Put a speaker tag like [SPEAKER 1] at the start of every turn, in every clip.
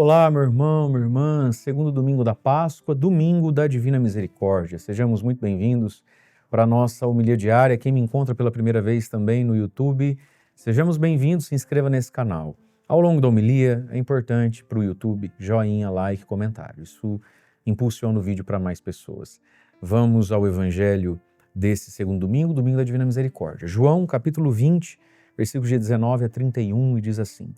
[SPEAKER 1] Olá, meu irmão, minha irmã, segundo domingo da Páscoa, domingo da Divina Misericórdia. Sejamos muito bem-vindos para a nossa homilia diária. Quem me encontra pela primeira vez também no YouTube, sejamos bem-vindos, se inscreva nesse canal. Ao longo da homilia, é importante para o YouTube, joinha, like, comentário. Isso impulsiona o vídeo para mais pessoas. Vamos ao Evangelho desse segundo domingo, domingo da Divina Misericórdia. João, capítulo 20, versículos de 19 a 31, e diz assim: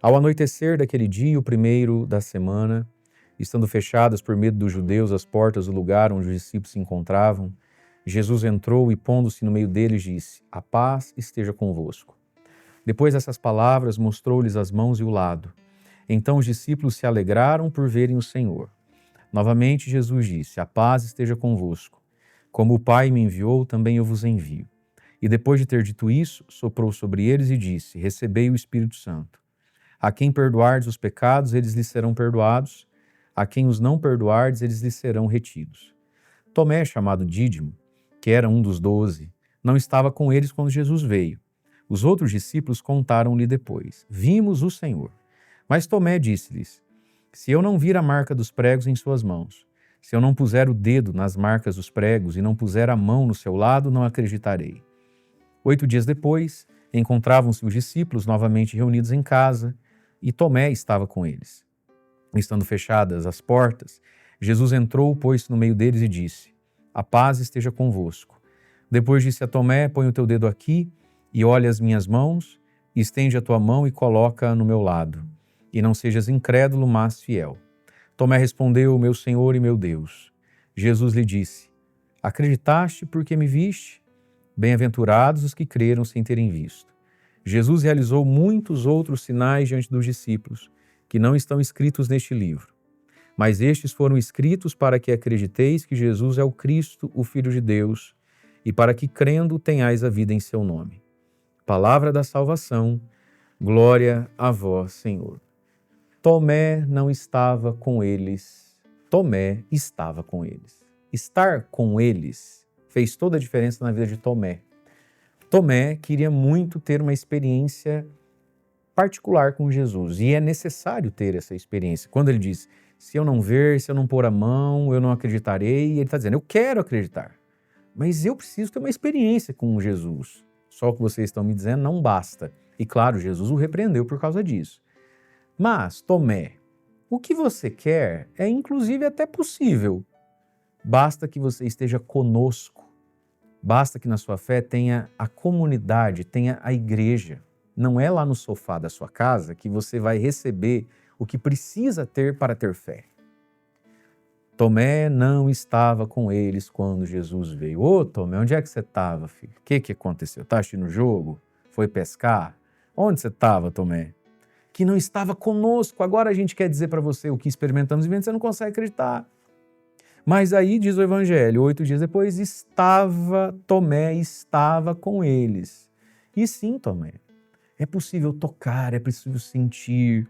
[SPEAKER 1] Ao anoitecer daquele dia, o primeiro da semana, estando fechadas por medo dos judeus as portas do lugar onde os discípulos se encontravam, Jesus entrou e, pondo-se no meio deles, disse: A paz esteja convosco. Depois dessas palavras, mostrou-lhes as mãos e o lado. Então os discípulos se alegraram por verem o Senhor. Novamente Jesus disse: A paz esteja convosco. Como o Pai me enviou, também eu vos envio. E depois de ter dito isso, soprou sobre eles e disse: Recebei o Espírito Santo. A quem perdoardes os pecados, eles lhes serão perdoados. A quem os não perdoardes, eles lhes serão retidos. Tomé, chamado Dídimo, que era um dos 12, não estava com eles quando Jesus veio. Os outros discípulos contaram-lhe depois: Vimos o Senhor. Mas Tomé disse-lhes: Se eu não vir a marca dos pregos em suas mãos, se eu não puser o dedo nas marcas dos pregos e não puser a mão no seu lado, não acreditarei. 8 dias depois, encontravam-se os discípulos novamente reunidos em casa, e Tomé estava com eles. Estando fechadas as portas, Jesus entrou, pôs-se no meio deles e disse: A paz esteja convosco. Depois disse a Tomé: Põe o teu dedo aqui e olha as minhas mãos, estende a tua mão e coloca-a no meu lado. E não sejas incrédulo, mas fiel. Tomé respondeu: Meu Senhor e meu Deus. Jesus lhe disse: Acreditaste porque me viste? Bem-aventurados os que creram sem terem visto. Jesus realizou muitos outros sinais diante dos discípulos, que não estão escritos neste livro. Mas estes foram escritos para que acrediteis que Jesus é o Cristo, o Filho de Deus, e para que, crendo, tenhais a vida em seu nome. Palavra da salvação, glória a vós, Senhor. Tomé não estava com eles, Tomé estava com eles. Estar com eles fez toda a diferença na vida de Tomé. Tomé queria muito ter uma experiência particular com Jesus, e é necessário ter essa experiência. Quando ele diz: se eu não ver, se eu não pôr a mão, eu não acreditarei, ele está dizendo: eu quero acreditar, mas eu preciso ter uma experiência com Jesus. Só o que vocês estão me dizendo não basta. E claro, Jesus o repreendeu por causa disso. Mas, Tomé, o que você quer é inclusive até possível. Basta que você esteja conosco. Basta que na sua fé tenha a comunidade, tenha a igreja. Não é lá no sofá da sua casa que você vai receber o que precisa ter para ter fé. Tomé não estava com eles quando Jesus veio. Ô, Tomé, onde é que você estava, filho? O que aconteceu? Está assistindo o jogo? Foi pescar? Onde você estava, Tomé? Que não estava conosco. Agora a gente quer dizer para você o que experimentamos e você não consegue acreditar. Mas aí, diz o Evangelho, 8 dias depois, Tomé estava com eles. E sim, Tomé, é possível tocar, é possível sentir,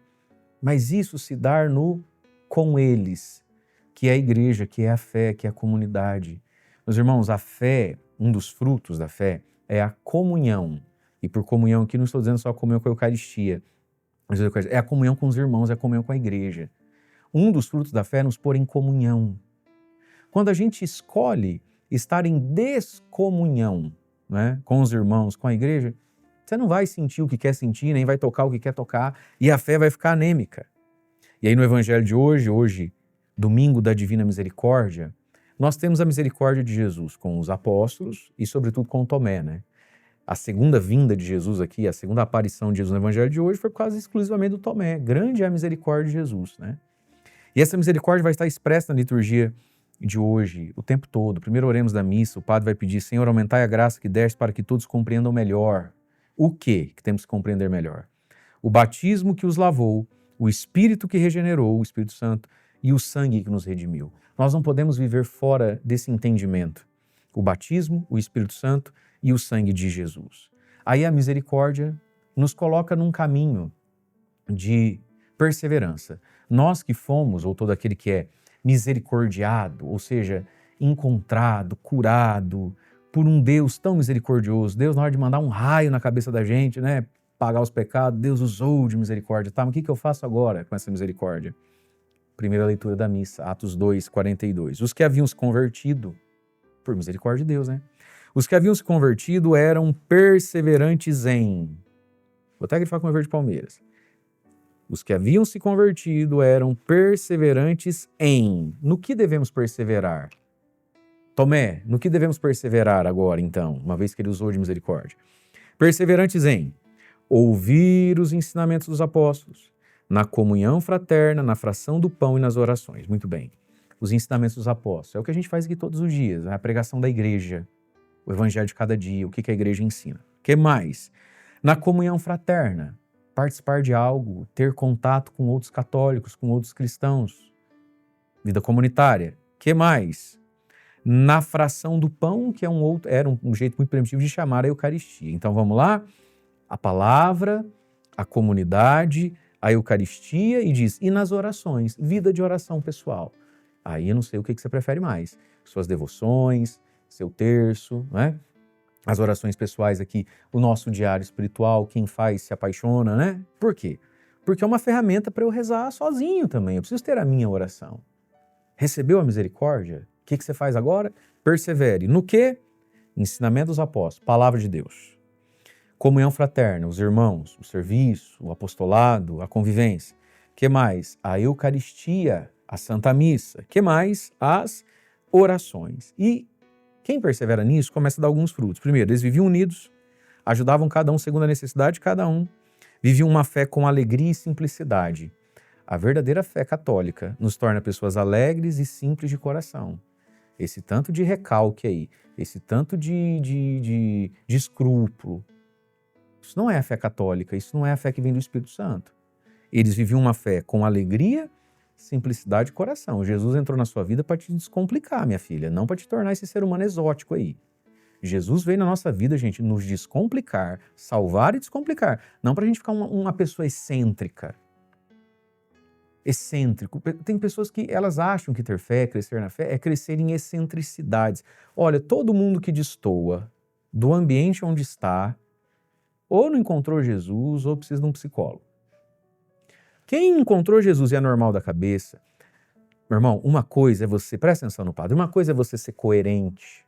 [SPEAKER 1] mas isso se dar no com eles, que é a igreja, que é a fé, que é a comunidade. Meus irmãos, a fé, um dos frutos da fé, é a comunhão. E por comunhão aqui não estou dizendo só a comunhão com a Eucaristia, mas é a comunhão com os irmãos, é a comunhão com a igreja. Um dos frutos da fé é nos pôr em comunhão. Quando a gente escolhe estar em descomunhão, né, com os irmãos, com a igreja, você não vai sentir o que quer sentir, nem vai tocar o que quer tocar, e a fé vai ficar anêmica. E aí no Evangelho de hoje, domingo da Divina Misericórdia, nós temos a misericórdia de Jesus com os apóstolos e sobretudo com Tomé, né? A segunda vinda de Jesus aqui, a segunda aparição de Jesus no Evangelho de hoje foi por causa exclusivamente do Tomé. Grande é a misericórdia de Jesus, né? E essa misericórdia vai estar expressa na liturgia de hoje, o tempo todo. Primeiro oremos da missa, o padre vai pedir: Senhor, aumentai a graça que deste para que todos compreendam melhor. O que temos que compreender melhor? O batismo que os lavou, o Espírito que regenerou, o Espírito Santo, e o sangue que nos redimiu. Nós não podemos viver fora desse entendimento. O batismo, o Espírito Santo e o sangue de Jesus. Aí a misericórdia nos coloca num caminho de perseverança. Nós que fomos, ou todo aquele que é misericordiado, ou seja, encontrado, curado por um Deus tão misericordioso. Deus, na hora de mandar um raio na cabeça da gente, né? pagar os pecados, Deus usou de misericórdia. Tá, mas o que eu faço agora com essa misericórdia? Primeira leitura da missa, Atos 2, 42. Os que haviam se convertido, por misericórdia de Deus, né? Os que haviam se convertido eram perseverantes em... Vou até grifar com o verde Palmeiras. Os que haviam se convertido eram perseverantes em... No que devemos perseverar? Tomé, no que devemos perseverar agora, então, uma vez que ele usou de misericórdia? Perseverantes em ouvir os ensinamentos dos apóstolos, na comunhão fraterna, na fração do pão e nas orações. Muito bem. Os ensinamentos dos apóstolos. É o que a gente faz aqui todos os dias, a pregação da igreja, o evangelho de cada dia, o que a igreja ensina. O que mais? Na comunhão fraterna, participar de algo, ter contato com outros católicos, com outros cristãos. Vida comunitária. O que mais? Na fração do pão, que era um jeito muito primitivo de chamar a Eucaristia. Então vamos lá? A palavra, a comunidade, a Eucaristia e diz, e nas orações, vida de oração pessoal. Aí eu não sei o que você prefere mais. Suas devoções, seu terço, né? As orações pessoais aqui, o nosso diário espiritual, quem faz se apaixona, né? Por quê? Porque é uma ferramenta para eu rezar sozinho também. Eu preciso ter a minha oração. Recebeu a misericórdia? O que você faz agora? Persevere. No quê? Ensinamento dos apóstolos, palavra de Deus. Comunhão fraterna, os irmãos, o serviço, o apostolado, a convivência. Que mais? A Eucaristia, a Santa Missa. Que mais? As orações. E quem persevera nisso começa a dar alguns frutos. Primeiro, eles viviam unidos, ajudavam cada um segundo a necessidade de cada um, viviam uma fé com alegria e simplicidade. A verdadeira fé católica nos torna pessoas alegres e simples de coração. Esse tanto de recalque aí, esse tanto de escrúpulo, isso não é a fé católica, isso não é a fé que vem do Espírito Santo. Eles viviam uma fé com alegria, simplicidade de coração. Jesus entrou na sua vida para te descomplicar, minha filha, não para te tornar esse ser humano exótico aí. Jesus veio na nossa vida, gente, nos descomplicar, salvar e descomplicar. Não para a gente ficar uma pessoa excêntrica. Excêntrico. Tem pessoas que elas acham que ter fé, crescer na fé, é crescer em excentricidades. Olha, todo mundo que destoa do ambiente onde está, ou não encontrou Jesus, ou precisa de um psicólogo. Quem encontrou Jesus e é normal da cabeça, meu irmão, uma coisa é você, presta atenção no padre, uma coisa é você ser coerente,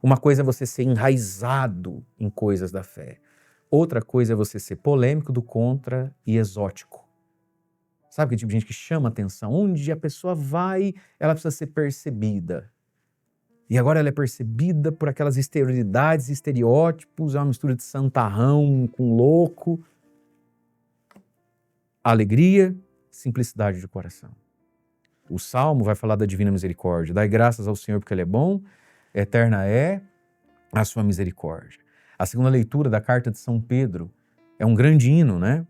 [SPEAKER 1] uma coisa é você ser enraizado em coisas da fé, outra coisa é você ser polêmico, do contra e exótico. Sabe que tipo de gente que chama atenção? Onde a pessoa vai, ela precisa ser percebida. E agora ela é percebida por aquelas exterioridades, estereótipos, é uma mistura de santarrão com louco. Alegria, simplicidade de coração. O Salmo vai falar da divina misericórdia. Dai graças ao Senhor porque Ele é bom, eterna é a sua misericórdia. A segunda leitura da carta de São Pedro é um grande hino, né?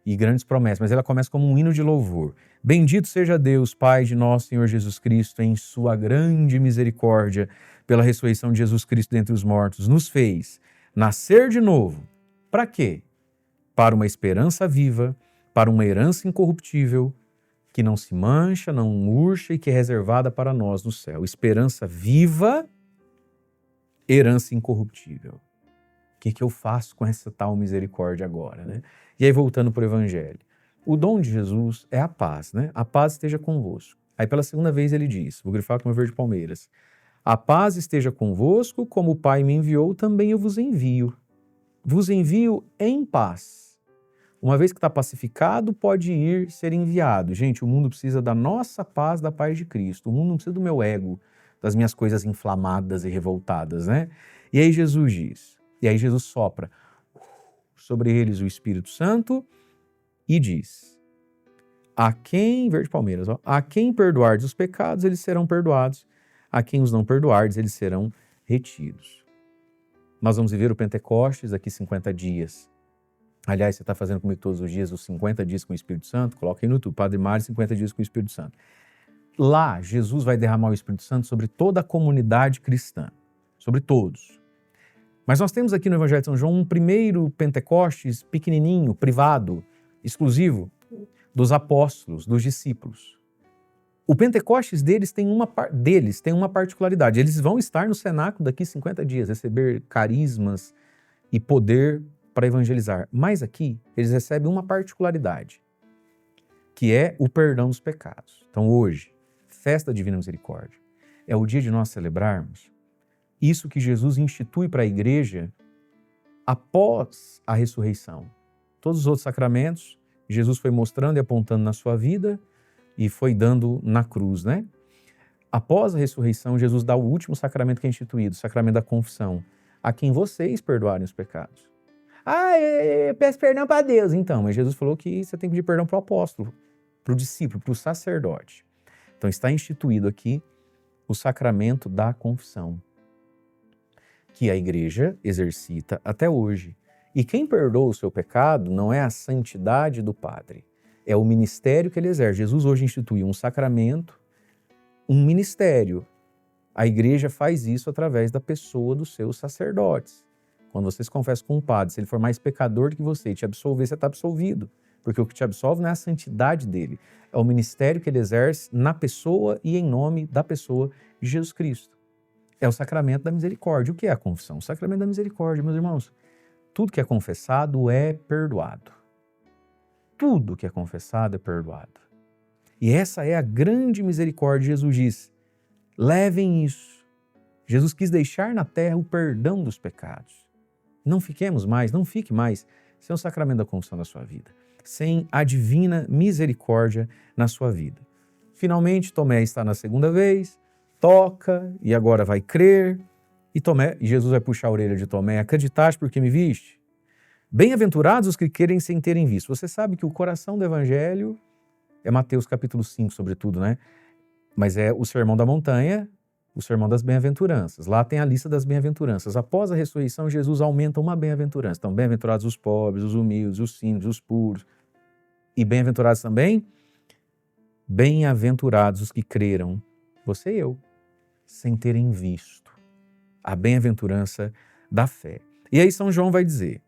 [SPEAKER 1] E grandes promessas, mas ela começa como um hino de louvor. Bendito seja Deus, Pai de nosso Senhor Jesus Cristo, em sua grande misericórdia, pela ressurreição de Jesus Cristo dentre os mortos, nos fez nascer de novo. Para quê? Para uma esperança viva, para uma herança incorruptível, que não se mancha, não murcha e que é reservada para nós no céu. Esperança viva, herança incorruptível. O que eu faço com essa tal misericórdia agora, né? E aí, voltando para o Evangelho. O dom de Jesus é a paz, né? A paz esteja convosco. Aí, pela segunda vez, ele diz, vou grifar com o verde Palmeiras, a paz esteja convosco, como o Pai me enviou, também eu vos envio. Vos envio em paz. Uma vez que está pacificado, pode ir ser enviado. Gente, o mundo precisa da nossa paz, da paz de Cristo. O mundo não precisa do meu ego, das minhas coisas inflamadas e revoltadas, né? E aí Jesus diz, e aí Jesus sopra sobre eles o Espírito Santo e diz, a quem, verde Palmeiras, ó, a quem perdoardes os pecados, eles serão perdoados. A quem os não perdoardes, eles serão retidos. Nós vamos viver o Pentecostes daqui 50 dias. Aliás, você está fazendo comigo todos os dias os 50 dias com o Espírito Santo? Coloca aí no YouTube, Padre Mário, 50 dias com o Espírito Santo. Lá, Jesus vai derramar o Espírito Santo sobre toda a comunidade cristã, sobre todos. Mas nós temos aqui no Evangelho de São João um primeiro Pentecostes pequenininho, privado, exclusivo, dos apóstolos, dos discípulos. O Pentecostes deles tem uma particularidade. Eles vão estar no cenáculo daqui 50 dias, receber carismas e poder para evangelizar. Mas aqui eles recebem uma particularidade, que é o perdão dos pecados. Então hoje, festa da Divina Misericórdia, é o dia de nós celebrarmos isso que Jesus institui para a igreja após a ressurreição. Todos os outros sacramentos, Jesus foi mostrando e apontando na sua vida e foi dando na cruz, né? Após a ressurreição, Jesus dá o último sacramento que é instituído, o sacramento da confissão, a quem vocês perdoarem os pecados. Eu peço perdão para Deus. Então, mas Jesus falou que você tem que pedir perdão para o apóstolo, para o discípulo, para o sacerdote. Então está instituído aqui o sacramento da confissão, que a igreja exercita até hoje. E quem perdoa o seu pecado não é a santidade do padre, é o ministério que ele exerce. Jesus hoje instituiu um sacramento, um ministério. A igreja faz isso através da pessoa dos seus sacerdotes. Quando você se confessa com um padre, se ele for mais pecador do que você e te absolver, você está absolvido. Porque o que te absolve não é a santidade dele, é o ministério que ele exerce na pessoa e em nome da pessoa de Jesus Cristo. É o sacramento da misericórdia. O que é a confissão? O sacramento da misericórdia, meus irmãos. Tudo que é confessado é perdoado. Tudo que é confessado é perdoado. E essa é a grande misericórdia. Jesus diz, levem isso. Jesus quis deixar na terra o perdão dos pecados. Não fique mais sem o sacramento da confissão na sua vida, sem a divina misericórdia na sua vida. Finalmente, Tomé está na segunda vez, toca e agora vai crer. E Jesus vai puxar a orelha de Tomé, acreditaste porque me viste? Bem-aventurados os que querem sem terem visto. Você sabe que o coração do evangelho é Mateus capítulo 5, sobretudo, né? Mas é o Sermão da Montanha, o Sermão das Bem-aventuranças. Lá tem a lista das bem-aventuranças. Após a ressurreição, Jesus aumenta uma bem-aventurança. Então, bem-aventurados os pobres, os humildes, os simples, os puros. E bem-aventurados também? Bem-aventurados os que creram, você e eu, sem terem visto. A bem-aventurança da fé. E aí São João vai dizer,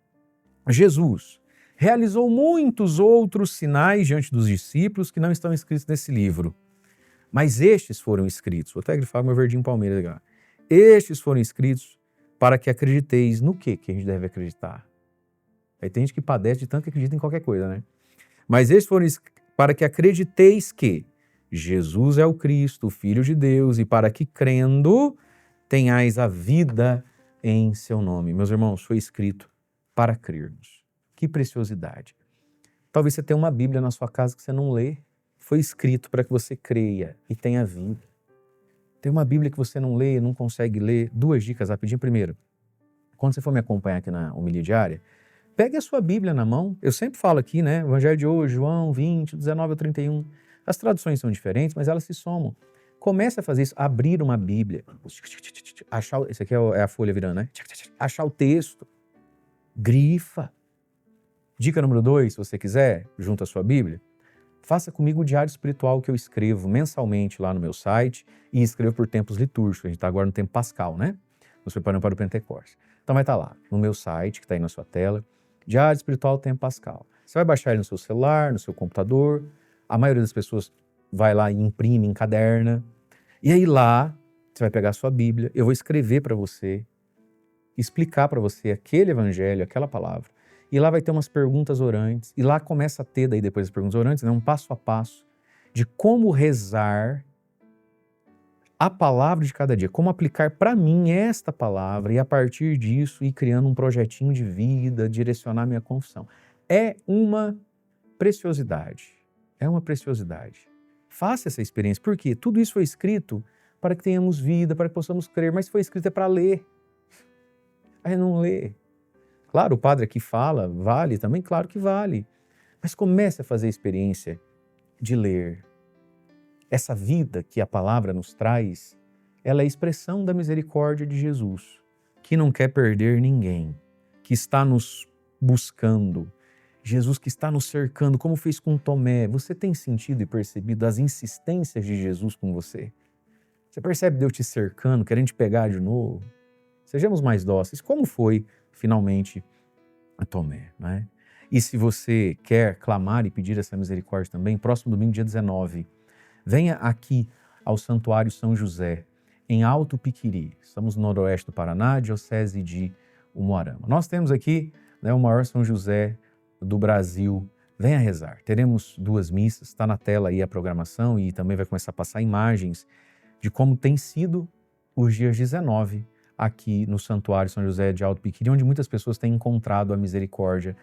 [SPEAKER 1] Jesus realizou muitos outros sinais diante dos discípulos que não estão escritos nesse livro. Mas estes foram escritos, vou até grifar meu verdinho Palmeiras legal. Estes foram escritos para que acrediteis no que a gente deve acreditar. Aí tem gente que padece de tanto que acredita em qualquer coisa, né? Mas estes foram para que acrediteis que Jesus é o Cristo, o Filho de Deus, e para que crendo tenhais a vida em seu nome. Meus irmãos, foi escrito para crermos. Que preciosidade. Talvez você tenha uma Bíblia na sua casa que você não lê. Foi escrito para que você creia e tenha vida. Tem uma Bíblia que você não lê, não consegue ler. 2 dicas rapidinho. Primeiro, quando você for me acompanhar aqui na homilia diária, pegue a sua Bíblia na mão. Eu sempre falo aqui, né? Evangelho de hoje, João 20, 19 a 31. As traduções são diferentes, mas elas se somam. Comece a fazer isso, abrir uma Bíblia. Achar, esse aqui é a folha virando, né? Achar o texto. Grifa. Dica número 2, se você quiser, junto à sua Bíblia, faça comigo o diário espiritual que eu escrevo mensalmente lá no meu site e escrevo por tempos litúrgicos. A gente está agora no tempo pascal, né? Nos preparando para o Pentecostes. Então vai estar lá, no meu site, que está aí na sua tela, Diário Espiritual Tempo Pascal. Você vai baixar ele no seu celular, no seu computador. A maioria das pessoas vai lá e imprime, encaderna. E aí lá, você vai pegar a sua Bíblia, eu vou escrever para você, explicar para você aquele evangelho, aquela palavra. E lá vai ter umas perguntas orantes. E lá começa a ter, daí depois das perguntas orantes, né, um passo a passo de como rezar a palavra de cada dia. Como aplicar para mim esta palavra e a partir disso ir criando um projetinho de vida, direcionar minha confissão. É uma preciosidade. É uma preciosidade. Faça essa experiência. Por quê? Tudo isso foi escrito para que tenhamos vida, para que possamos crer. Mas se foi escrito é para ler. Aí não lê. Claro, o padre aqui fala, vale também? Claro que vale. Mas comece a fazer a experiência de ler. Essa vida que a palavra nos traz, ela é a expressão da misericórdia de Jesus, que não quer perder ninguém, que está nos buscando. Jesus que está nos cercando, como fez com Tomé. Você tem sentido e percebido as insistências de Jesus com você? Você percebe Deus te cercando, querendo te pegar de novo? Sejamos mais dóceis, como foi finalmente a Tomé, né? E se você quer clamar e pedir essa misericórdia também, próximo domingo, dia 19, venha aqui ao Santuário São José, em Alto Piquiri. Estamos no noroeste do Paraná, diocese de Umuarama. Nós temos aqui né, o maior São José do Brasil, venha rezar. Teremos 2 missas, está na tela aí a programação e também vai começar a passar imagens de como tem sido os dias 19 aqui no Santuário São José de Alto Piquiri, onde muitas pessoas têm encontrado a misericórdia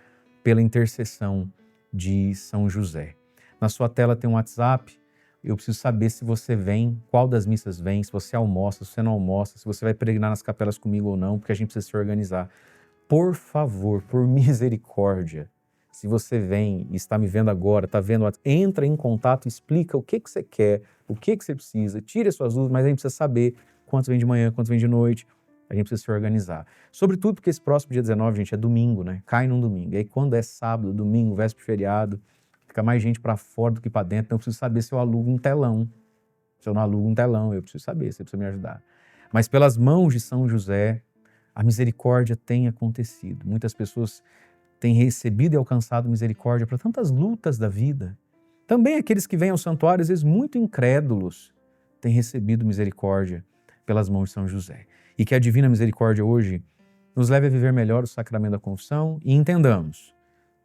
[SPEAKER 1] pela intercessão de São José. Na sua tela tem um WhatsApp, eu preciso saber se você vem, qual das missas vem, se você almoça, se você não almoça, se você vai peregrinar nas capelas comigo ou não, porque a gente precisa se organizar. Por favor, por misericórdia, se você vem e está me vendo agora, está vendo, entra em contato, explica o que você quer, o que você precisa, tire as suas dúvidas, mas a gente precisa saber quantos vem de manhã, quantos vem de noite, a gente precisa se organizar. Sobretudo porque esse próximo dia 19, gente, é domingo, né? Cai num domingo. E aí quando é sábado, domingo, véspera de feriado, fica mais gente para fora do que para dentro, então eu preciso saber se eu alugo um telão. Se eu não alugo um telão, eu preciso saber, você precisa me ajudar. Mas pelas mãos de São José, a misericórdia tem acontecido. Muitas pessoas têm recebido e alcançado misericórdia para tantas lutas da vida. Também aqueles que vêm ao santuário, às vezes muito incrédulos, têm recebido misericórdia pelas mãos de São José. E que a divina misericórdia hoje nos leve a viver melhor o sacramento da confissão e entendamos,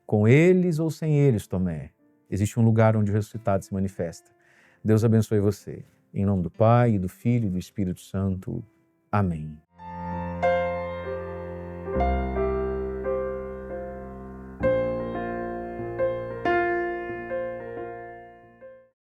[SPEAKER 1] com eles ou sem eles, Tomé, existe um lugar onde o ressuscitado se manifesta. Deus abençoe você. Em nome do Pai, e do Filho e do Espírito Santo. Amém.